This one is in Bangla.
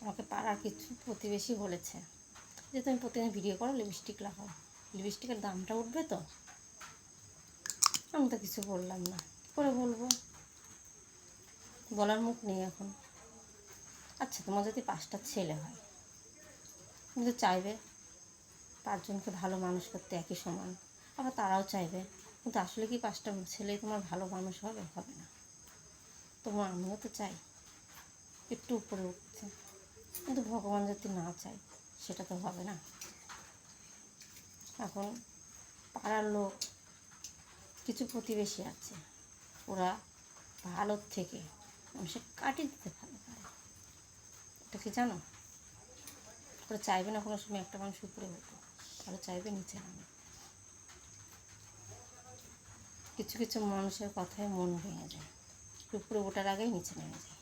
আমাকে পাড়ার কিছু প্রতিবেশী বলেছে যে তুমি প্রতিদিন ভিডিও করো, লিপস্টিক লাগাও, লিপস্টিকের দামটা উঠবে তো। আমি তো কিছু বললাম না, কী করে বলবো, বলার মুখ নেই এখন। আচ্ছা, তোমার যদি 5টা ছেলে হয়, তুমি তো চাইবে 5জনকে ভালো মানুষ করতে একই সমান, আবার তারাও চাইবে, কিন্তু আসলে কি 5টা ছেলেই তোমার ভালো মানুষ হবে? হবে না। তোমার আমিও তো চাই একটু উপরে উঠতে, কিন্তু ভগবান যদি না চায় সেটা তো হবে না। এখন পাড়ার লোক, কিছু প্রতিবেশী আছে, ওরা ভালোর থেকে মানুষের কাটিয়ে দিতে ভালো পারে। এটা কি জানো? ওরা চাইবে না কোনো সময় একটা মানুষ উপরে উঠুক, ওরা চাইবে নিচে নামে। কিছু কিছু মানুষের কথায় মন ভেঙে যায়, উপরে ওঠার আগেই নিচে নেমে যায়।